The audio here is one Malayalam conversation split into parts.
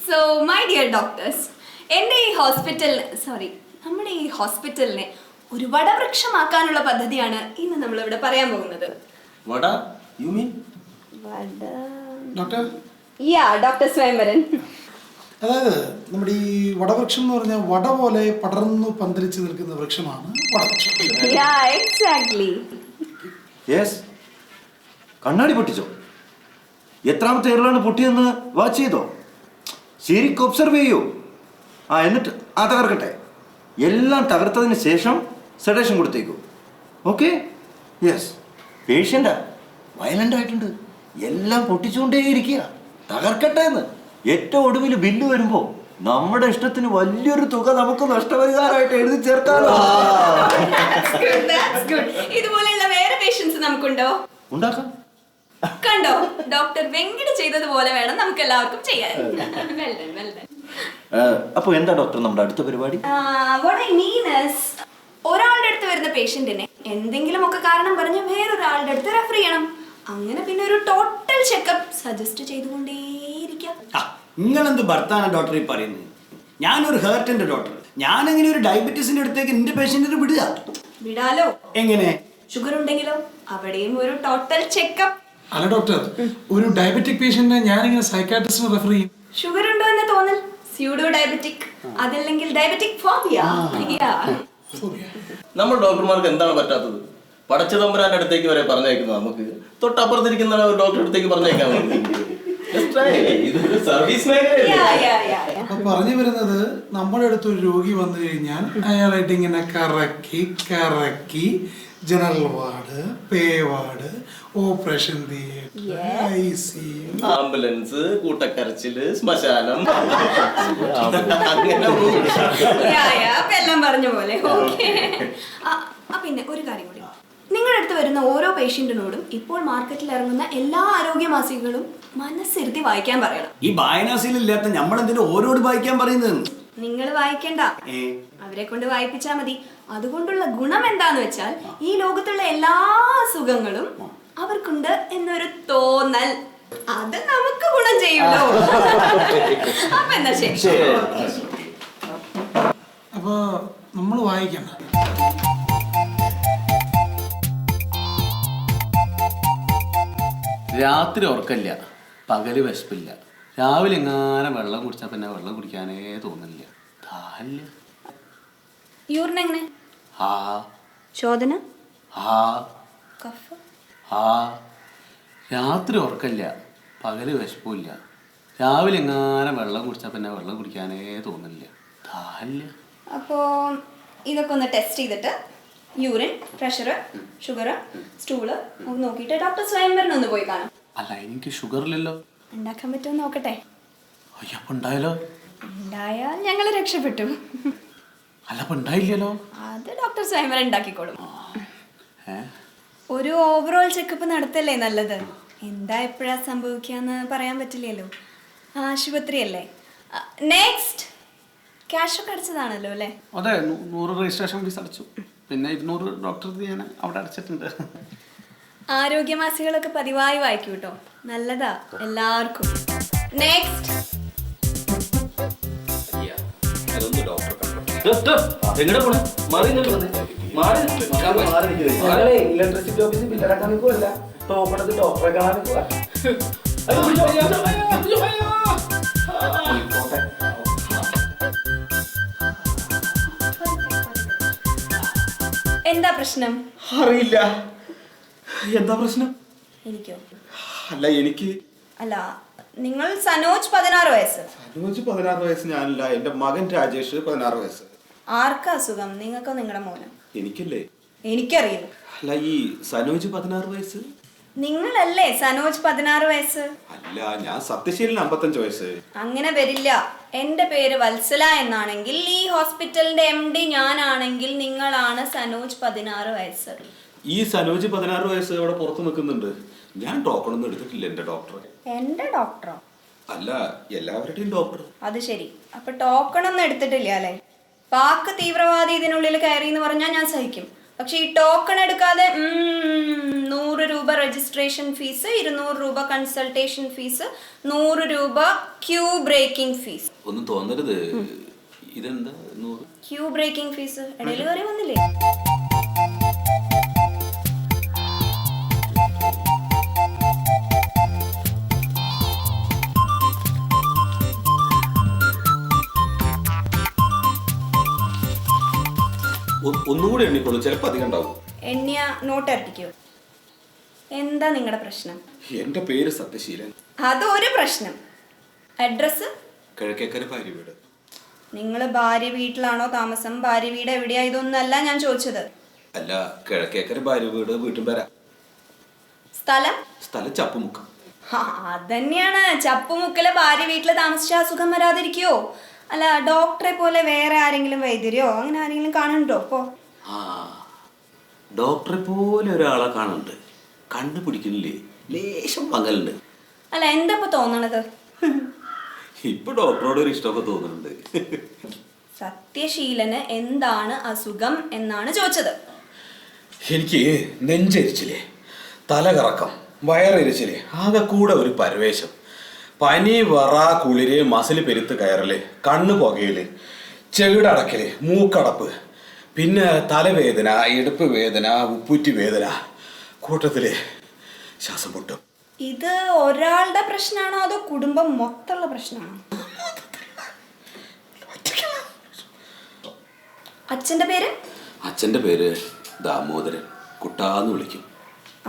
സോ മൈ ഡിയർ ഡോക്ടേഴ്സ്, നമ്മുടെ ഈ ഹോസ്പിറ്റലിനെ ഒരു വടവൃക്ഷമാക്കാനുള്ള പദ്ധതിയാണ് ഇന്ന് നമ്മളിവിടെ പറയാൻ പോകുന്നത്. What you mean doctor? Doctor സ്വയംവരൻ. അതായത് നമ്മുടെ ഈ വടവൃക്ഷം എന്ന് പറഞ്ഞാൽ വട പോലെ പടർന്നു പന്തലിച്ച് നിൽക്കുന്ന വൃക്ഷമാണ് വടവൃക്ഷം. എക്സാക്ട്ലി. യെസ്. കണ്ണാടി പൊട്ടിച്ചോ? എത്രാമത്തെ ഇയറിലാണ് പൊട്ടിയെന്ന് വാച്ച് ചെയ്തോ? ശരിക്കും ഒബ്സർവ് ചെയ്യൂ. എന്നിട്ട് തകർക്കട്ടെ. എല്ലാം തകർത്തതിന് ശേഷം സെഡേഷൻ കൊടുത്തേക്കൂ. ഓക്കെ? യെസ്. പേഷ്യൻ്റാ, വയലൻ്റ് ആയിട്ടുണ്ട്. എല്ലാം പൊട്ടിച്ചുകൊണ്ടേയിരിക്കുക. തകർക്കട്ടെ എന്ന്. ഏറ്റവും ഒടുവിൽ ബില്ല് വരുമ്പോൾ നമ്മുടെ ഇഷ്ടത്തിന് വലിയൊരു തുക നമുക്ക് നഷ്ടപരിഹാരമായിട്ട് എഴുതി ചേർക്കാലോ. ഇതുപോലെയുള്ള വേറെ പേഷ്യൻസ് നമുക്കുണ്ടോ? ഉണ്ടാക്കാം. കണ്ടോ, ഡോക്ടർ വെങ്കിട് ചെയ്തതുപോലെ വേണം നമുക്ക് എല്ലാവർക്കും ചെയ്യാൻ. അപ്പൊ എന്താ ഡോക്ടർ നമ്മുടെ അടുത്ത പരിപാടി? ഒരാളുടെ അടുത്ത് വരുന്ന പേഷ്യന്റിനെ എന്തെങ്കിലുമൊക്കെ കാരണം പറഞ്ഞ് വേറൊരാളുടെ അടുത്ത് റെഫർ ചെയ്യണം. അങ്ങനെ പിന്നെ ഒരു ടോട്ടൽ ചെക്കപ്പ് സജസ്റ്റ് ചെയ്തുകൊണ്ടേയിരിക്കാം. നിങ്ങളെന്ത് ഭർത്താന ഡോക്ടർ ഈ പറയുന്നത്? ഞാനൊരു ഹേർട്ടിന്റെ ഡോക്ടർ. ഞാനെങ്ങനെ ഒരു ഡയബറ്റീസിന്റെ അടുത്തേക്ക് എന്റെ പേഷ്യന്റിന് വിടാലോ? എങ്ങനെ? ഷുഗർ ഉണ്ടെങ്കിലോ അവിടെയും ഒരു ടോട്ടൽ ചെക്കപ്പ്. അല്ല ഡോക്ടർ, ഒരു ഡയബറ്റിക് പേഷ്യന്റിനെ ഞാനിങ്ങനെ സൈക്കാട്രിസ്റ്റിന് റെഫർ ചെയ്യും. ഷുഗർ ഉണ്ടോ എന്ന് തോന്നൽ, സ്യൂഡോ ഡയബറ്റിക്, അതല്ലെങ്കിൽ ഡയബറ്റിക് ഫോബിയ. നമ്മൾ ഡോക്ടർമാർക്ക് എന്താണ് പറ്റാത്തത്? പടച്ചതമ്പുരാന്റെ അടുത്തേക്ക് വരെ പറഞ്ഞേക്കുന്നത് നമുക്ക് തൊട്ടപ്പുറത്തിരിക്കുന്ന ഒരു ഡോക്ടറെ അടുത്തേക്ക് പറഞ്ഞേക്കാൻ സർവീസ് അപ്പൊ പറഞ്ഞു വരുന്നത്, നമ്മുടെ അടുത്ത് ഒരു രോഗി വന്നു കഴിഞ്ഞാൽ അയാളായിട്ട് ഇങ്ങനെ കറക്കി general ward, pay ward, operation theatre, ICU, ambulance, കൂട്ടക്കരച്ചില്, ശ്മശാനം, അങ്ങനെ എല്ലാം പറഞ്ഞ പോലെ. പിന്നെ ഒരു കാര്യം കൂടി, നിങ്ങളുടെ അടുത്ത് വരുന്ന ഓരോ പേഷ്യന്റിനോടും ഇപ്പോൾ മാർക്കറ്റിൽ ഇറങ്ങുന്ന എല്ലാ ആരോഗ്യ മാസികകളും മനസ്സിരുത്തി വായിക്കാൻ പറയണം. ഈ വായനാശീലില്ലാത്ത നമ്മളെന്തിനും ഓരോട് വായിക്കാൻ പറയുന്നത്? നിങ്ങൾ വായിക്കണ്ട, അവരെ കൊണ്ട് വായിപ്പിച്ചാ മതി. അതുകൊണ്ടുള്ള ഗുണം എന്താന്ന് വെച്ചാൽ ഈ ലോകത്തുള്ള എല്ലാ സുഖങ്ങളും അവർക്കുണ്ട് എന്നൊരു തോന്നൽ. അത് നമുക്ക് ഗുണം ചെയ്യുമല്ലോ. അപ്പൊ എന്നാ ശരി. അപ്പൊ നമ്മൾ വായിക്കണ്ട. രാത്രി ഉറക്കമില്ല, പകല് വിശപ്പില്ല, രാവിലെ എങ്ങാനും വെള്ളം കുടിച്ചാൽ പിന്നെ വെള്ളം കുടിക്കാനേ തോന്നില്ല. യൂറിൻ എങ്ങനെ? ഹാ. ശോധന? ഹാ. കഫ്? ഹാ. രാത്രി ഉറക്കമില്ല, പകല് വിശപ്പില്ല, രാവിലെ എങ്ങാനും വെള്ളം കുടിച്ചാൽ പിന്നെ വെള്ളം കുടിക്കാനേ തോന്നില്ല. അപ്പോ ഇതൊക്കെ ഒന്ന് ടെസ്റ്റ് ചെയ്തിട്ട് യൂറിൻ, പ്രഷർ, ഷുഗർ, സ്റ്റൂള് നോക്കിയിട്ട് ഡോക്ടർ സ്വയംവരൻ ഒന്ന് പോയി കാണാം. അല്ല, എനിക്ക് ഷുഗർ ഇല്ലല്ലോ. ഉണ്ടാക്കാൻ പറ്റുമോ നോക്കട്ടെ. അയ്യപ്പ ഉണ്ടായാലോ? ഉണ്ടായാൽ ഞങ്ങൾ രക്ഷപ്പെട്ടു. അല്ല, അപ്പൊ ഉണ്ടായില്ലല്ലോ. അത് ഡോക്ടർ സ്വയംവരൻ ഉണ്ടാക്കിക്കോളും. ഒരു ഓവറോൾ ചെക്കപ്പ് നടത്തല്ലേ നല്ലത്. എന്താ എപ്പോഴാ സംഭവിക്കാന്ന് പറയാൻ പറ്റില്ലല്ലോ. ആശുപത്രി അല്ലേ. നെക്സ്റ്റ്, ക്യാഷ് ഒക്കെ അടച്ചതാണല്ലോ അല്ലേ? അതെ, 100 രജിസ്ട്രേഷൻ ഫീസ് അടച്ചു. പിന്നെ 200 ഡോക്ടർ ഞാൻ അവിടെ അടച്ചിട്ടുണ്ട്. ആരോഗ്യമാസികളൊക്കെ പതിവായി വായിക്കൂ കേട്ടോ, നല്ലതാ എല്ലാവർക്കും. നെക്സ്റ്റ്, ഇലക്ട്രിസിറ്റി ഓഫീസിൽ ബില്ലടക്കാൻ നിൽക്കുമല്ല, ടോക്കണത് ഡോക്ടറെ കാണാൻ നിൽക്കുക. എന്താ പ്രശ്നം? അറിയില്ല. എന്താ പ്രശ്നം? എനിക്കോ? അല്ല, എനിക്ക് അല്ല, നിങ്ങൾ സനോജ് 16 വയസ്സ്. സനോജ് 16 വയസ്സ് ഞാനില്ല. എന്റെ മകൻ രാജേഷ് 16 വയസ്സ്. ആർക്കാ അസുഖം, നിങ്ങൾക്കോ നിങ്ങളുടെ മോനോ? എനിക്കല്ലേ? എനിക്കറിയില്ല. അല്ല, ഈ സനോജ് 16 വയസ്സ് നിങ്ങളല്ലേ സനോജ് 16 വയസ്സ്? അല്ല, ഞാൻ സത്യശീലൻ 55 വയസ്സ്. അങ്ങനെ വരില്ല. എന്റെ പേര് വത്സല എന്നാണെങ്കിൽ ഈ ഹോസ്പിറ്റലിന്റെ MD ഞാനാണെങ്കിൽ നിങ്ങളാണ് സനോജ് 16 വയസ്സ്. ഈ സനോജ് 16 വയസ്സ് അവിടെ പുറത്ത് നിൽക്കുന്നുണ്ട്. ഞാൻ ടോക്കൺ ഒന്നും എടുത്തിട്ടില്ല എന്റെ ഡോക്ടറെ. എന്റെ ഡോക്ടറോ? അല്ല, എല്ലാവരുടെയും ഡോക്ടർ. അത് ശരി. അപ്പൊ ടോക്കൺ ഒന്നും എടുത്തിട്ടില്ല അല്ലേ? പാക് തീവ്രവാദി ഇതിനുള്ളിൽ കയറി എന്ന് പറഞ്ഞാൽ ഞാൻ സഹിക്കും. പക്ഷെ ഈ ടോക്കൺ എടുക്കാതെ 100 രൂപ രജിസ്ട്രേഷൻ ഫീസ്, 200 രൂപ കൺസൾട്ടേഷൻ ഫീസ്, 100 രൂപ ക്യൂ ബ്രേക്കിംഗ് ഫീസ്. ഒന്നും തോന്നരുത്. ഇതെന്താ ക്യൂ ബ്രേക്കിംഗ് ഫീസ് ഇടയിൽ കയറി വന്നില്ലേ? ഒന്നുകൂടി എണ്ണിക്കോളൂ, ചിലപ്പോൾ അധികം ഉണ്ടാവും. എണ്ണിയ നോട്ട് ഇറക്കിക്കോ. എന്താ നിങ്ങളുടെ പ്രശ്നം? എന്റെ പേര് സത്യശീലൻ. അതൊരു പ്രശ്നം. അഡ്രസ്? കിഴക്കേക്കര ഭാര്യ വീട്. നിങ്ങൾ ഭാര്യ വീട്ടിലാണോ താമസം? ഭാര്യ വീട് എവിടെയാ? ഇതൊന്നല്ല ഞാൻ ചോദിച്ചത്. അല്ല, കിഴക്കേക്കര ഭാര്യ വീട് വീട്ടും വരാം. സ്ഥലം ചപ്പുമുക്കം. അതന്നെയാണ് ചപ്പുമുക്കലെ ഭാര്യ വീട്ടിൽ താമസിച്ച അസുഖം വരാതിരിക്കോ? അല്ല, ഡോക്ടറെ പോലെ വേറെ ആരെങ്കിലും വൈദ്യരോ അങ്ങനെ ആരെങ്കിലും കാണുന്നുണ്ടോ ഇപ്പോ? ഡോക്ടറെ പോലെ ഒരാളെ കാണുന്നുണ്ട്. കണ്ണു പിടിക്കുന്നില്ലേ, ലേശം പങ്കലുണ്ട്. അല്ല, എന്താ ഇപ്പൊ തോന്നണത്? ഇപ്പൊ ഡോക്ടറോട് ഒരു ഇഷ്ടമൊക്കെ തോന്നുന്നുണ്ട്. സത്യശീലന് എന്താണ് അസുഖം എന്നാണ് ചോദിച്ചത്. എനിക്ക് നെഞ്ചരിച്ചില്ലേ, തലകറക്കം, വയറിരിച്ചില്ലേ, ആകെ കൂടെ ഒരു പരവേശം, പനി, വറ, കുളിര്, മസിൽ പെരുത്ത് കയറല്, കണ്ണ് പുകയില്, ചെവിടടക്കല്, മൂക്കടപ്പ്, പിന്നെ തലവേദന, ഇടുപ്പ് വേദന, ഉപ്പൂറ്റി വേദന, കൂട്ടത്തില് ശ്വാസം പൊട്ടും. ഇത് ഒരാളുടെ പ്രശ്നമാണോ അതോ കുടുംബം മൊത്തമുള്ള പ്രശ്നമാണോ? അച്ഛന്റെ പേര്? അച്ഛന്റെ പേര് ദാമോദരൻ. കുട്ടാന്ന് വിളിക്കും.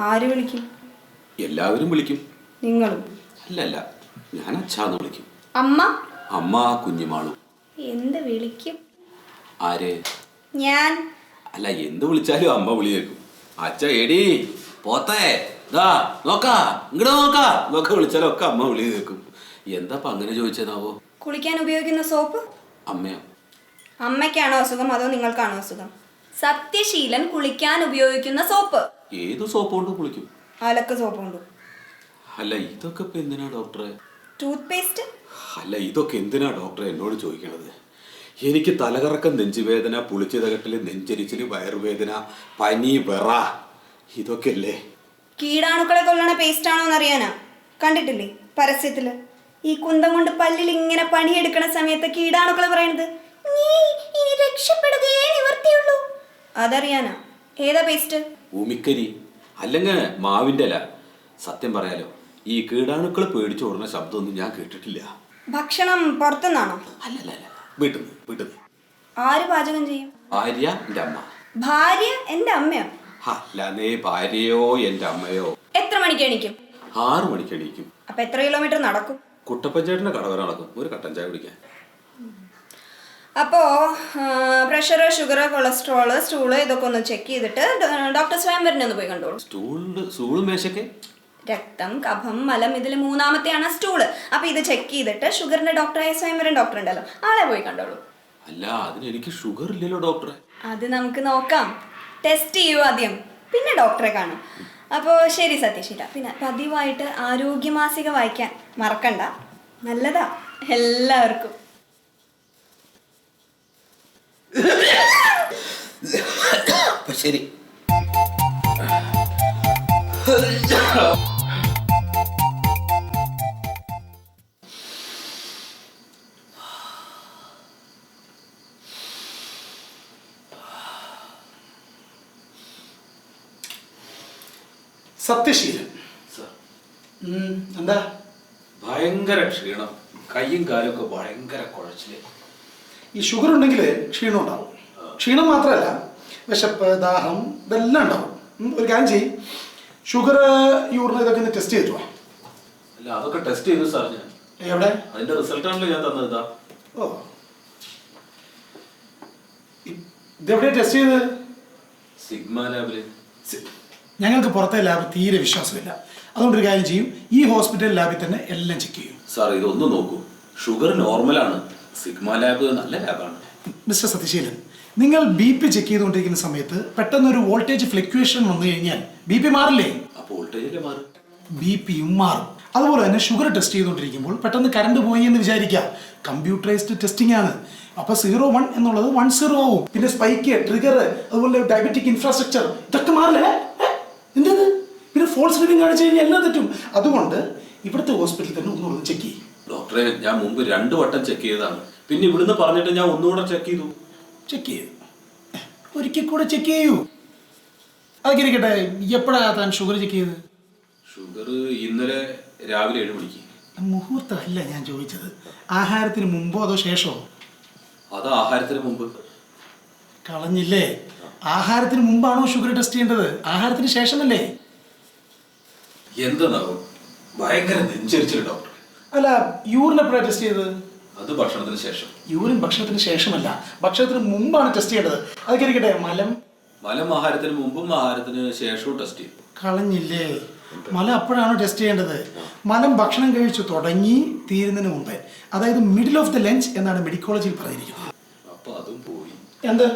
ആര് വിളിക്കും? എല്ലാവരും വിളിക്കും. നിങ്ങളും? അല്ലല്ല, ഞാൻ അച്ഛാന്ന് വിളിക്കും. അമ്മ? അമ്മ കുഞ്ഞുമാളു. എന്ത് വിളിക്കും? ആര്? ഞാൻ. അല്ല, എന്ത് വിളിച്ചാലും അമ്മ വിളി കേൾക്കും. അച്ഛ എടി പോത്തേ ദാ നോക്കാ ഇങ്ങോട്ട് നോക്കാ എന്നൊക്കെ വിളിച്ചാലൊക്കെ അമ്മ വിളി കേൾക്കും. എന്താ അങ്ങനെ ചോദിച്ചതാവോ? കുളിക്കാൻ ഉപയോഗിക്കുന്ന സോപ്പ്? അമ്മയോ? അമ്മയ്ക്കാണോ അസുഖം അതോ നിങ്ങൾക്കാണോ അസുഖം? സത്യശീലൻ കുളിക്കാൻ ഉപയോഗിക്കുന്ന സോപ്പ് ഏത് സോപ്പ് കൊണ്ട് കുളിക്കും? അലക്ക് സോപ്പ് കൊണ്ട്. അല്ല, ഇതൊക്കെ ഇപ്പൊ എന്തിനാ ഡോക്ടറെ? Tooth paste? അല്ല, ഇതൊക്കെ എന്തിനാ ഡോക്ടറെ എന്നോട് ചോദിക്കണത്? എനിക്ക് തലകറക്കം, നെഞ്ചുവേദന, പുളിച്ചിതകട്ടല്, നെഞ്ചരിച്ചില്, വയറുവേദന, പനി, വിറ, ഇതൊക്കെ അല്ലേ? കീടാണുക്കളെ കൊല്ലണ പേസ്റ്റ് ആണോ എന്നറിയാനാ? കണ്ടിട്ടില്ലേ പരസ്യത്തില്? ഈ കുന്തം കൊണ്ട് പല്ലിൽ ഇങ്ങനെ പണിയെടുക്കണ സമയത്ത് കീടാണുക്കളെ പറയണത് നീ ഇനി രക്ഷപ്പെടുകയേ നിവർത്തിയുള്ളൂ. അതറിയാനാ? ഏതാ പേസ്റ്റ്? ഭൂമിക്കരി അല്ലെങ്കിൽ മാവിന്റെ ഇല. സത്യം പറയാലോ, ഈ കീടാണുക്കളെ പേടിച്ചു ഓടുന്ന ശബ്ദമൊന്നും ഞാൻ കേട്ടിട്ടില്ല. ഭക്ഷണം പുറത്തുനിന്നാണോ? അല്ലല്ല, വീട്ടിൽ. ആര് പാചകം ചെയ്യും? ഭാര്യ എന്റെ അമ്മ. ഭാര്യ എന്റെ അമ്മയോ? അല്ലാതെ ഭാര്യയോ എന്റെ അമ്മയോ. എത്ര മണിക്ക് എണീക്കും? 6 മണിക്ക് എണീക്കും. അപ്പൊ എത്ര കിലോമീറ്റർ നടക്കും? കുട്ടപ്പഞ്ചേട്ടന്റെ കടവര നടക്കും, ഒരു കട്ടൻ ചായ കുടിക്കാൻ. അപ്പോ പ്രഷർ, ഷുഗർ, കൊളസ്ട്രോള്, സ്റ്റൂള് ഇതൊക്കെ ഒന്ന് ചെക്ക് ചെയ്തിട്ട് ഡോക്ടർ സ്വയംവരനെ ഒന്ന് പോയി കണ്ടോളൂ. സ്റ്റൂളും മേശക്കെ? രക്തം, കഫം, മലം ഇതിൽ 3-ാമത്തെയാണ് സ്റ്റൂള്. അപ്പൊ ഇത് ചെക്ക് ചെയ്തിട്ട് ഷുഗറിന്റെ ഡോക്ടറായ സ്വയംവരൻ ഡോക്ടർ ഉണ്ടല്ലോ, ആളെ പോയി കണ്ടോളൂ. അല്ല, അതിന് എനിക്ക് ഷുഗർ ഇല്ലല്ലോ ഡോക്ടറെ. അത് നമുക്ക് നോക്കാം. ടെസ്റ്റ് ചെയ്യൂ ആദ്യം, പിന്നെ ഡോക്ടറെ കാണും. അപ്പോൾ ശരി സത്യശീല. പിന്നെ പതിവായിട്ട് ആരോഗ്യമാസിക വായിക്കാൻ മറക്കണ്ട, നല്ലതാ എല്ലാവർക്കും. ശരി. സത്യശീലൻ എന്താ? ഭയങ്കര ക്ഷീണം, കയ്യും കാലൊക്കെ ഭയങ്കര കുഴച്ചില്. ഈ ഷുഗർ ഉണ്ടെങ്കിൽ ക്ഷീണം ഉണ്ടാവും. ക്ഷീണം മാത്രമല്ല, വിശപ്പ്, ദാഹം ഇതെല്ലാം ഉണ്ടാവും. ഒരു കാര്യം ചെയ്യും, ഷുഗർ, യൂറിൻ ഇതൊക്കെ ഒന്ന് ടെസ്റ്റ് ചെയ്തിട്ട് വാ. അല്ല, അതൊക്കെ ടെസ്റ്റ് ചെയ്തു സാർ. ഞാൻ എവിടെ? അതിന്റെ റിസൾട്ട് ആണല്ലോ ഞാൻ തന്നത്. ഓ, ഇതെവിടെയാ ടെസ്റ്റ് ചെയ്തത്? സിഗ്മ ലാബില്. ഞങ്ങൾക്ക് പുറത്തെ ലാബ് തീരെ വിശ്വാസമില്ല. അതുകൊണ്ടൊരു കാര്യം ചെയ്യും, ഈ ഹോസ്പിറ്റൽ ലാബിൽ തന്നെ എല്ലാം ചെക്ക് ചെയ്യും. സാർ, ഇതൊന്ന് നോക്കൂ. ഷുഗർ നോർമലാണ്. സിഗ്മ ലാബ് നല്ല ലാബാണ്. മിസ്റ്റർ സത്യശീലൻ, നിങ്ങൾ BP ചെക്ക് ചെയ്തുകൊണ്ടിരിക്കുന്ന സമയത്ത് പെട്ടെന്നൊരു വോൾട്ടേജ് ഫ്ലക്ച്വേഷൻ വന്നു കഴിഞ്ഞാൽ BP മാറില്ലേ? അപ്പോൾ വോൾട്ടേജിലെ മാറും, BPയും മാറും. അതുപോലെ തന്നെ ഷുഗർ ടെസ്റ്റ് ചെയ്തുകൊണ്ടിരിക്കുമ്പോൾ പെട്ടെന്ന് കറണ്ട് പോയി എന്ന് വിചാരിക്കുക, കമ്പ്യൂട്ടറൈസ്ഡ് ടെസ്റ്റിംഗ് ആണ്. അപ്പൊ 01 എന്നുള്ളത് 10 ആവും. പിന്നെ സ്പൈക്ക്, ട്രിഗർ, അതുപോലെ ഡയബറ്റിക് ഇൻഫ്രാസ്ട്രക്ചർ ഇതൊക്കെ മാറില്ലേ? എന്തത്? പിന്നെ ഫോൾസ് റീഡിംഗ് കാണിച്ചു കഴിഞ്ഞാൽ എല്ലാം തെറ്റും. അതുകൊണ്ട് ഇവിടുത്തെ ഹോസ്പിറ്റലിൽ തന്നെ ഒന്നുകൂടെ ചെക്ക് ചെയ്യും. ഡോക്ടറെ, ഞാൻ മുമ്പ് 2 വട്ടം ചെക്ക് ചെയ്തതാണ്. പിന്നെ ഇവിടുന്ന് പറഞ്ഞിട്ട് ഞാൻ ഒന്നുകൂടെ ചെക്ക് ചെയ്തു. ചെക്ക് ചെയ്തു, ഒരിക്കൽ കൂടെ ചെക്ക് ചെയ്യൂ. അതൊക്കെ ഇരിക്കട്ടെ, എപ്പോഴാണ് താൻ ഷുഗർ ചെക്ക് ചെയ്ത്? ഷുഗർ ഇന്നലെ രാവിലെ 7 മണിക്ക്. മുഹൂർത്തമല്ല ഞാൻ ചോദിച്ചത്, ആഹാരത്തിന് മുമ്പോ അതോ ശേഷമോ? അത് ആഹാരത്തിന് മുമ്പ്. കളഞ്ഞില്ലേ? ആഹാരത്തിന് മുമ്പാണോ ഷുഗർ ടെസ്റ്റ് ചെയ്യേണ്ടത്, ആഹാരത്തിന് ശേഷമല്ലേ? എന്താണാവും, ഭയങ്കര നെഞ്ചരിച്ചില്ല ഡോക്ടർ. അല്ല, യൂറിൻ എപ്പോഴാണ് ടെസ്റ്റ് ചെയ്തത്? അത് ഭക്ഷണത്തിന് ശേഷം. യൂറിൻ ഭക്ഷണത്തിന് ശേഷമല്ല, ഭക്ഷണത്തിന് മുമ്പാണ് ടെസ്റ്റ് ചെയ്യേണ്ടത്. അതൊക്കെ ഇരിക്കട്ടെ, മലം ആഹാരത്തിന് മുമ്പും ആഹാരത്തിന് ശേഷവും ടെസ്റ്റ് ചെയ്യും. കളഞ്ഞില്ലേ? മലം അപ്പോഴാണോ ടെസ്റ്റ് ചെയ്യേണ്ടത്? മലം ഭക്ഷണം കഴിച്ചു തുടങ്ങി തീരുന്നതിന് മുമ്പേ, അതായത് മിഡിൽ ഓഫ് ദ ലഞ്ച് എന്നാണ് മെഡിക്കോളജിയിൽ പറഞ്ഞിരിക്കുന്നത്. അപ്പൊ അതും പോയി. എന്ത്?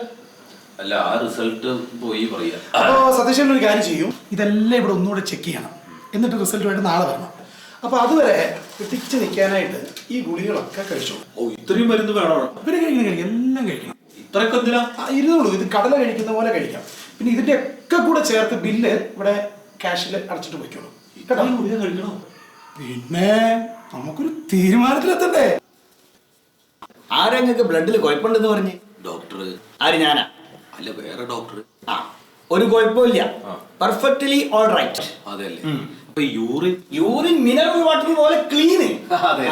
അല്ല, ആ റിസൾട്ട് പോയി പറയാ. അപ്പോൾ സതീശൻ ഒരു കാര്യം ചെയ്യും, ഇതെല്ലാം ഇവിടെ ഒന്നുകൂടെ ചെക്ക് ചെയ്യണം, എന്നിട്ട് റിസൾട്ടുമായിട്ട് നാളെ വരണം. അപ്പൊ അതുവരെ പിടിച്ച് നിൽക്കാനായിട്ട് ഈ ഗുളികളൊക്കെ കഴിച്ചോളൂ. ഓ, ഇത്രയും മരുന്ന് വേണോ? പിന്നെ കഴിക്കണം, എല്ലാം കഴിക്കണം. ഇത്രയൊക്കെ എന്തിനാ? ഇരുന്നോളൂ, ഇത് കടല കഴിക്കുന്ന പോലെ കഴിക്കാം. പിന്നെ ഇതിന്റെ ഒക്കെ കൂടെ ചേർത്ത് ബില്ല് ഇവിടെ ക്യാഷിൽ അടച്ചിട്ട് പോയിക്കോളൂ കേട്ടോ. ഗുളിക കഴിക്കണോ? പിന്നെ നമുക്കൊരു തീരുമാനത്തിലെത്തണ്ടേ? ആരെങ്ങൾക്ക് ബ്ലഡിൽ കുഴപ്പമുണ്ടെന്ന് പറഞ്ഞ്? ഡോക്ടർ. ആര്? ഞാനാ? അല്ല, വേറെ ഡോക്ടർ. ആ, ഒരു കുഴപ്പമില്ല, പെർഫെക്റ്റ്ലി ഓൾ റൈറ്റ്. അതെല്ലേ? അപ്പൊ യൂറിൻ മിനറൽ വാട്ടർ പോലെ ക്ലീന്. അതെ.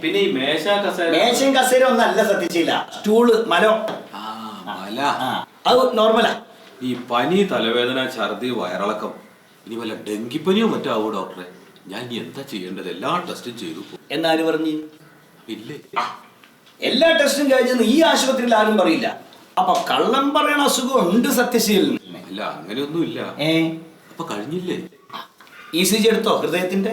പിന്നെ ഈ മേശ കസേര? മേശയും കസേര ഒന്നല്ല സത്യശീല, സ്റ്റൂള്, മലം. മല അത് നോർമലാ. ഈ പനി, തലവേദന, ഛർദി, വയറിളക്കം, ഇനി വല്ല ഡെങ്കിപ്പനിയോ മറ്റോ ആവോ ഡോക്ടറെ? ഞാൻ ഇനി എന്താ ചെയ്യേണ്ടത്? എല്ലാ ടെസ്റ്റും ചെയ്തു. എന്നാര് പറഞ്ഞു? ഇല്ലേ, എല്ലാ ടെസ്റ്റും കഴിഞ്ഞെന്ന് ഈ ആശുപത്രിയിൽ ആരും പറയില്ല. അപ്പൊ കള്ളം പറയണ അസുഖം ഉണ്ട് സത്യശീലൻ. അല്ല, അങ്ങനെയൊന്നും ഇല്ല. അപ്പൊ കഴിഞ്ഞില്ലേ? ECG എടുത്തോ ഹൃദയത്തിന്റെ?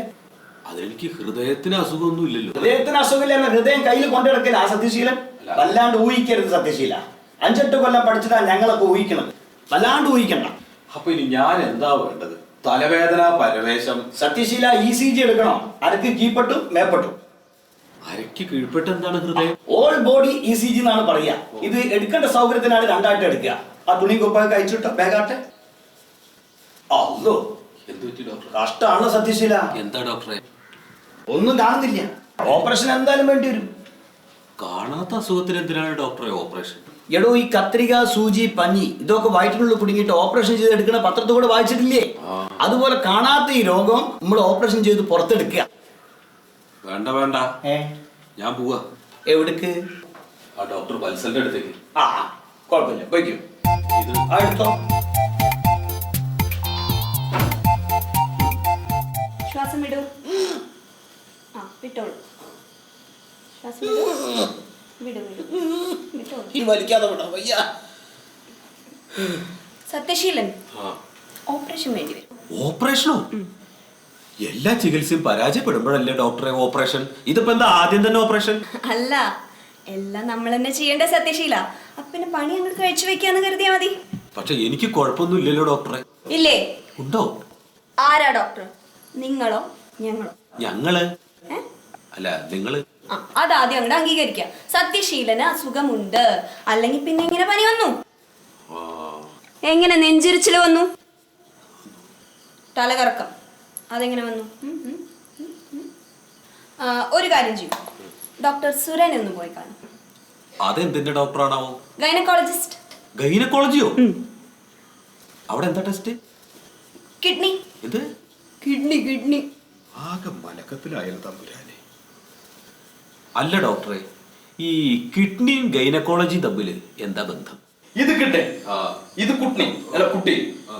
അതെനിക്ക് ഹൃദയത്തിന് അസുഖമൊന്നും ഇല്ലല്ലോ. ഹൃദയത്തിന് അസുഖമില്ല, ഹൃദയം കയ്യിൽ കൊണ്ടുനടക്കില്ല ആ സത്യശീലൻ. വല്ലാണ്ട് ഊഹിക്കരുത് സത്യശീല. 5-8 കൊല്ലം പഠിച്ചിട്ടാ ഞങ്ങളൊക്കെ ഊഹിക്കണത്. വല്ലാണ്ട് ഊഹിക്കണ്ട. അപ്പൊ ഇനി ഞാൻ എന്താ വേണ്ടത്? തലവേദന, പരവേശം. സത്യശീല ECG എടുക്കണോ? അരക്ക് കീഴ്പെട്ടും മേപ്പെട്ടു. അരക്ക് കീഴ്പ്പെട്ട് എന്താണ് ഹൃദയം? ഓൾ ബോഡി ECG എന്നാണ് പറയാ. ഇത് എടുക്കേണ്ട സൗകര്യത്തിനാണ് 2 എടുക്കുക. ആ തുണി കുപ്പൊക്കെ അയച്ചിട്ടോ ബാഗാട്ടെ. അല്ലോ, എന്ത് പറ്റി ഡോക്ടർ? കഷ്ടമാണല്ലോ സത്യശീല. എന്താ ഡോക്ടറെ? ഒന്നും കാണുന്നില്ല, ഓപ്പറേഷൻ എന്തായാലും വേണ്ടി വരും. കാണാത്ത അസുഖത്തിന് എന്തിനാണ് ഡോക്ടറെ ഓപ്പറേഷൻ? എടോ, ഈ കത്രിക, സൂചി, പഞ്ഞി ഇതൊക്കെ വയറ്റിനുള്ളിൽ കുടുങ്ങിയിട്ട് ഓപ്പറേഷൻ ചെയ്ത് എടുക്കണ പത്രത്തിൽ കൂടെ വായിച്ചിട്ടില്ലേ? അതുപോലെ കാണാത്ത ഈ രോഗം നമ്മൾ ഓപ്പറേഷൻ ചെയ്ത് പുറത്തെടുക്കുക. വേണ്ട വേണ്ട, ഞാൻ പോവാ. എവിടേക്ക്? ആ ഡോക്ടർ വത്സലിന്റെ അടുത്തേക്ക്. ആ, കുഴപ്പമില്ല, പോയിക്കോ. ഇത് എടുത്തോ. ശ്വാസം വിടൂ. ആ, വിട്ടോളൂ. ശ്വാസം വിടൂ. വിടൂ, വിടൂ, വിട്ടോളൂ. ഈ വലിക്കാതെ വിടാം വയ്യ. സത്യശീലൻ, ആ, ഓപ്പറേഷൻ വേണ്ടി വരും. ഓപ്പറേഷനോ? എല്ലാ ചികിത്സയും പരാജയപ്പെടുമ്പോഴല്ലേ ഡോക്ടറെ ഓപ്പറേഷൻ? ഇതിപ്പോ എന്താ ആദ്യം തന്നെ ഓപ്പറേഷൻ? അല്ല, എല്ലാം നമ്മൾ തന്നെ ചെയ്യേണ്ട സത്യശീല. അപ്പൊ പിന്നെ പണി അങ്ങോട്ട് കഴിച്ചു വെക്കാന്ന് കരുതിയാ മതി. പക്ഷെ എനിക്ക് കുഴപ്പമൊന്നും ഇല്ലല്ലോ ഡോക്ടറെ. ഇല്ലേ? ഉണ്ടോ? ആരാ ഡോക്ടർ? നിങ്ങളോ ഞങ്ങളോ? ഞങ്ങള്. അല്ല, നിങ്ങള്. അതാദ്യം അങ്ങോട്ട് അംഗീകരിക്കാം. സത്യശീലന് അസുഖമുണ്ട്, അല്ലെങ്കിൽ പിന്നെ എങ്ങനെ പനി വന്നു? എങ്ങനെ നെഞ്ചിരിച്ചില് വന്നു? തലകറക്കം അതെങ്ങനെ വന്നു? ഒരു കാര്യം ചെയ്യും, ഡോക്ടർ സുരൻ ഒന്ന് പോയി കാണും. അതെന്തിന്റെ ഡോക്ടറാണാവോ? ഗൈനക്കോളജിസ്റ്റ്. ഗൈനക്കോളജിയോ? അവിടെ എന്താ ടെസ്റ്റ്? കിഡ്നി. എന്ത്? കിഡ്നി. ആകെ മലക്കത്തിലായാലും തമ്പുരാനെ. അല്ല ഡോക്ടറെ, ഈ കിഡ്നിയും ഗൈനക്കോളജിയും തമ്മിൽ എന്താ ബന്ധം? ഇത് കിഡ്നി, ഇത് കുട്ടി അല്ല കുട്ടി.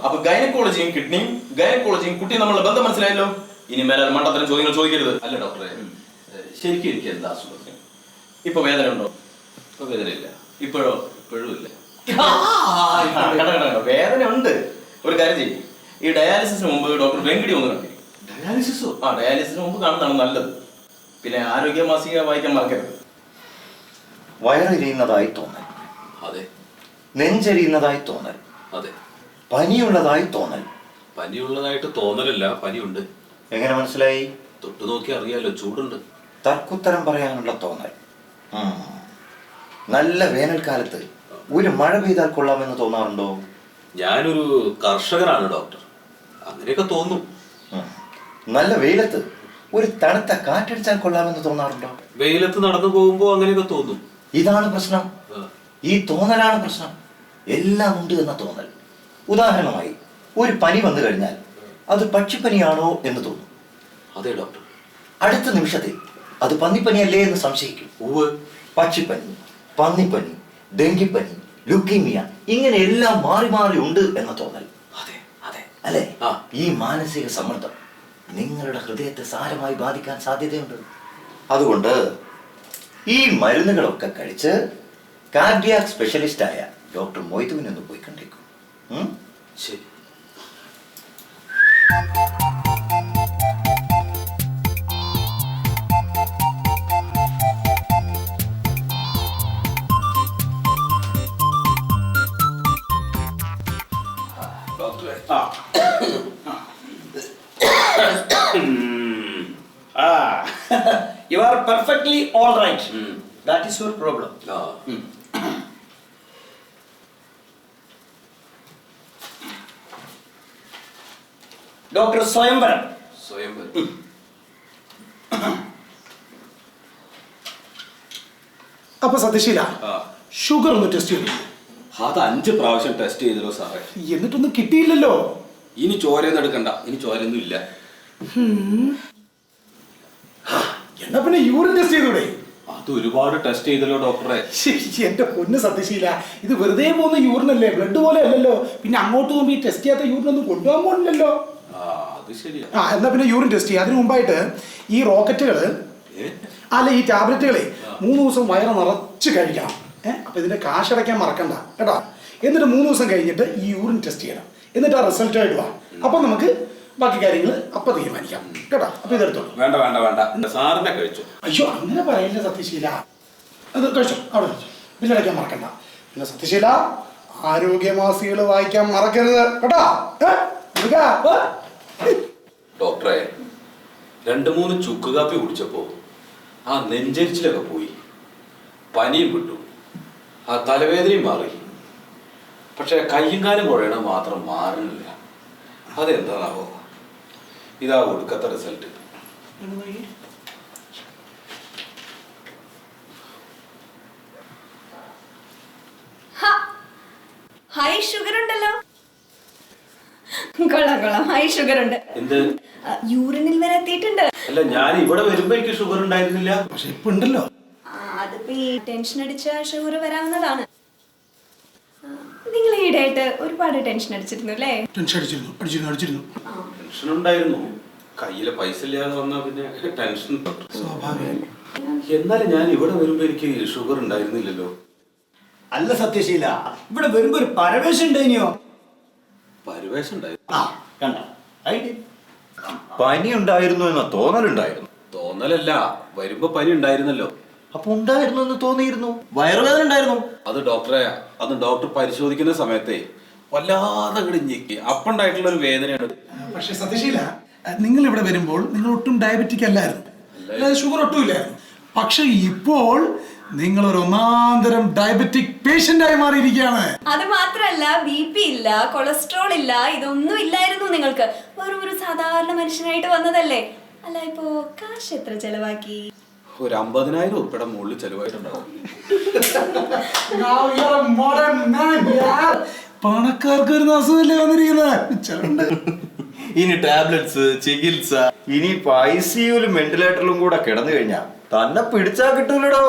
അപ്പൊ ഗൈനക്കോളജിയും കിഡ്നിയും ഗൈനക്കോളജിയും കുട്ടിയും നമ്മളുടെ ബന്ധം മനസ്സിലായല്ലോ. ഇനി മേലാൽ മണ്ടത്തരം ചോദ്യങ്ങൾ ചോദിക്കരുത്. അല്ല ഡോക്ടറെ, ശരിക്കും എനിക്ക് എന്താ അസുഖം? ഇപ്പൊ വേദന ഉണ്ടോ? ഇപ്പൊ വേദനയില്ല. ഇപ്പോഴോ? ഇപ്പോഴും ഇല്ല. വേദന ഉണ്ട്. ഒരു കാര്യം ചെയ്യും, ഈ ഡയാലിസിസിന് മുമ്പ് ഡോക്ടർ വെങ്കിടി ഒന്ന് കണ്ടു. ഡയാലിസിസോ? ഡയാലിസിന് മുമ്പ് കാണുന്നതാണ് നല്ലത്. പിന്നെ ആരോഗ്യ മാസിക വായിക്കാൻ മറക്കരുത്. വയറെരിയുന്നതായി തോന്നൽ, അതെ. നെഞ്ചെരിയുന്നതായി തോന്നൽ, അതെ. പനിയുള്ളതായി തോന്നൽ. പനിയുള്ളതായിട്ട് തോന്നലല്ല, പനിയുണ്ട്. എങ്ങനെ മനസ്സിലായി? തൊട്ടു നോക്കി അറിയാലോ, ചൂടുണ്ട്. തർക്കുത്തരം പറയാനുള്ള തോന്നൽ. നല്ല വേനൽക്കാലത്ത് ഒരു മഴ പെയ്താൽ കൊള്ളാമെന്ന് തോന്നാറുണ്ടോ? ഞാനൊരു കർഷകനാണ് ഡോക്ടർ, അങ്ങനെയൊക്കെ തോന്നും. നല്ല വെയിലത്ത് ഒരു തണുത്ത കാറ്റടിച്ചാൽ കൊള്ളാമെന്ന് തോന്നാറുണ്ടോ? വെയിലത്ത് നടന്നു പോകുമ്പോ അങ്ങനെയൊക്കെ തോന്നും. ഇതാണ് പ്രശ്നം. ഈ തോന്നലാണ് പ്രശ്നം. എല്ലാം ഉണ്ട് എന്ന തോന്നൽ. ഉദാഹരണമായി ഒരു പനി വന്നു കഴിഞ്ഞാൽ അത് പക്ഷിപ്പനിയാണോ എന്ന് തോന്നും. അതെ ഡോക്ടർ. അടുത്ത നിമിഷത്തിൽ അത് പന്നിപ്പനിയല്ലേ എന്ന് സംശയിക്കും. പക്ഷിപ്പനി, പന്നിപ്പനി, ഡെങ്കിപ്പനി, ലുക്കീമിയ, ഇങ്ങനെ എല്ലാം മാറി മാറി ഉണ്ട് എന്ന തോന്നൽ. അതെ അതെ അല്ലെ? ഈ മാനസിക സമ്മർദ്ദം നിങ്ങളുടെ ഹൃദയത്തെ സാരമായി ബാധിക്കാൻ സാധ്യതയുണ്ട്. അതുകൊണ്ട് ഈ മരുന്നുകളൊക്കെ കഴിച്ച് കാർഡിയാക് സ്പെഷ്യലിസ്റ്റായ ഡോക്ടർ മൊയ്തുവിനൊന്ന് പോയി കണ്ടേക്കും. ശരി. You are perfectly all right. That is your problem. Dr. Swayamvaram. അപ്പൊ സത്യശീല, ഷുഗർ ഒന്ന് ടെസ്റ്റ് ചെയ്തു. അത് 5 പ്രാവശ്യം ടെസ്റ്റ് ചെയ്തല്ലോ സാറേ, എന്നിട്ടൊന്നും കിട്ടിയില്ലല്ലോ. ഇനി ചോരയൊന്നും എടുക്കണ്ട, ഇനി ചോരയൊന്നും ഇല്ല. എന്നാ പിന്നെ യൂറിൻ ടെസ്റ്റ് ചെയ്തൂടെ? അത് ഒരുപാട് ടെസ്റ്റ് ചെയ്തല്ലോ ഡോക്ടറെ. എന്റെ പൊന്ന് സത്യശീല, ഇത് വെറുതെ പോകുന്ന യൂറിനല്ലേ, ബ്ലഡ് പോലെ അല്ലല്ലോ. പിന്നെ അങ്ങോട്ട് പോകുമ്പോ ഈ ടെസ്റ്റ് ചെയ്യാത്ത യൂറിൻ ഒന്നും കൊണ്ടുപോകാൻ പോണില്ലല്ലോ. അത് ശരിയാ. എന്നാ പിന്നെ യൂറിൻ ടെസ്റ്റ് ചെയ്യുക. അതിനു മുമ്പായിട്ട് ഈ റോക്കറ്റുകള് അല്ല ഈ ടാബ്ലറ്റുകളെ 3 ദിവസം വയറ് നിറച്ച് കഴിക്കണം. അപ്പൊ ഇതിന്റെ കാശടയ്ക്കാൻ മറക്കണ്ട കേട്ടോ. എന്നിട്ട് 3 ദിവസം കഴിഞ്ഞിട്ട് ഈ യൂറിൻ ടെസ്റ്റ് ചെയ്യണം. എന്നിട്ട് ആ റിസൾട്ട് ആയിട്ട് വാ. അപ്പൊ നമുക്ക് ബാക്കി കാര്യങ്ങൾ അപ്പൊ തീരുമാനിക്കാം കേട്ടോ. അപ്പൊ ഇതെടുത്തോളൂ. വേണ്ട വേണ്ട വേണ്ട, സാറിനെ കഴിച്ചു. അയ്യോ അങ്ങനെ പറയില്ല സത്യശീല. അത് കഴിച്ചോ, അവിടെ കഴിച്ചോ. ബില്ലടയ്ക്കാൻ മറക്കണ്ട. പിന്നെ സത്യശീല, ആരോഗ്യമാസികൾ വായിക്കാൻ മറക്കരുത് കേട്ടോ. ഡോക്ടറെ, 2-3 ചുക്ക് കാപ്പി കുടിച്ചപ്പോ ആ നെഞ്ചരിച്ചിലൊക്കെ പോയി, പനിയും വിട്ടു, ആ തലവേദനയും മാറി. പക്ഷെ കയ്യും കാലും കുഴയണം മാത്രം മാറുന്നില്ല. അതെന്താണാവോ? ഇതാ ഒടുക്കത്തെ റിസൾട്ട്. ഹൈ ഷുഗർ ഉണ്ടല്ലോ. കൊള്ളാം കൊള്ളാം, ഹൈ ഷുഗർ ഉണ്ട്. എന്ത്? യൂറിനിൽ വരെ എത്തിയിട്ടുണ്ട്. അല്ല, ഞാൻ ഇവിടെ വരുമ്പോ എനിക്ക് ഷുഗർ ഉണ്ടായിരുന്നില്ല. പക്ഷെ ഇപ്പൊ ഉണ്ടല്ലോ. അതിപ്പോ ഈ ടെൻഷൻ അടിച്ച ഷുഗർ വരാവുന്നതാണ്. നിങ്ങൾ ഈടായിട്ട് ഒരുപാട് ടെൻഷൻ അടിച്ചിരുന്നു അല്ലേ? ടെൻഷൻ അടിച്ചിരുന്നു. ടെൻഷൻ ഉണ്ടായിരുന്നു. കയ്യിലെ പൈസ ഇല്ലാതെ വന്നാ പിന്നെ ടെൻഷൻ. സ്വാഭാവികം. എന്നാലും ഞാൻ ഇവിടെ വരുമ്പോ എനിക്ക് ഷുഗർ ഉണ്ടായിരുന്നില്ലല്ലോ. അല്ല സത്യശീല, ഇവിടെ വരുമ്പോ ഒരു പരവേശം ഉണ്ടായിനിയോ? പരിവേഷം ഉണ്ടായിരുന്നു. കണ്ട പനി ഉണ്ടായിരുന്നു എന്ന തോന്നലുണ്ടായിരുന്നു. തോന്നലല്ല, വരുമ്പോ പനി ഉണ്ടായിരുന്നല്ലോ. അപ്പൊ ഉണ്ടായിരുന്നു എന്ന് തോന്നിയിരുന്നു. വയറുവേദന ഉണ്ടായിരുന്നു. അത് ഡോക്ടറെ, അത് ഡോക്ടർ പരിശോധിക്കുന്ന സമയത്തെ വല്ലാതെ കിടിഞ്ഞേക്ക് അപ്പുണ്ടായിട്ടുള്ള ഒരു വേദനയാണ്. പക്ഷെ സത്യശീല, നിങ്ങൾ ഇവിടെ വരുമ്പോൾ നിങ്ങൾ ഒട്ടും ഡയബറ്റിക് അല്ലായിരുന്നു, ഷുഗർ ഒട്ടും ഇല്ലായിരുന്നു. പക്ഷെ ഇപ്പോൾ നിങ്ങൾ ഒരു ഒന്നാന്തരം ഡയബറ്റിക് പേഷ്യന്റ് ആയി മാറിയിരിക്കുകയാണ്. അത് മാത്രല്ല, BP ഇല്ല, കൊളസ്ട്രോൾ ഇല്ല, ഇതൊന്നും ഇല്ലായിരുന്നു നിങ്ങൾക്ക്. വെറും ഒരു സാധാരണ മനുഷ്യനായിട്ട് വന്നതല്ലേ. അല്ല, ഇപ്പോ കാശ് എത്ര ചെലവാക്കി? ഒരു 50,000 ഉൾപ്പെടെ മുകളിൽ ചെലവായിട്ടുണ്ടാവും. പണക്കാർക്ക് ഒരു അസുഖല്ലേ വന്നിരിക്കുന്നത്. ഇനി ടാബ്ലറ്റ്സ്, ചികിത്സ, ഇനി ICUലും വെന്റിലേറ്ററിലും കൂടെ കിടന്നു കഴിഞ്ഞാൽ തന്നെ പിടിച്ചാ കിട്ടൂലടോ.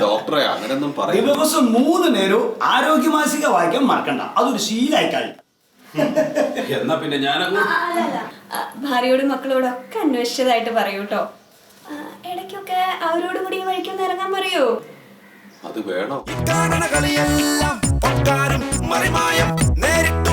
ഡോക്ടറെ അങ്ങനെയൊന്നും പറയും. ദിവസം 3 നേരവും ആരോഗ്യമാസിക വായിക്കാൻ മറക്കണ്ട. അതൊരു ശീലായി കഴിഞ്ഞു. എന്നാ പിന്നെ ഞാനങ്ങ് അല്ല, ഭാര്യയോടും മക്കളോടും ഒക്കെ അന്വേഷിച്ചതായിട്ട് പറയൂ കേട്ടോ. ഇടയ്ക്കൊക്കെ അവരോട് കൂടി വഴിക്കൊന്ന് ഇറങ്ങാൻ പറയൂ. അത് വേണം. കളിയെല്ലാം നേരിട്ട്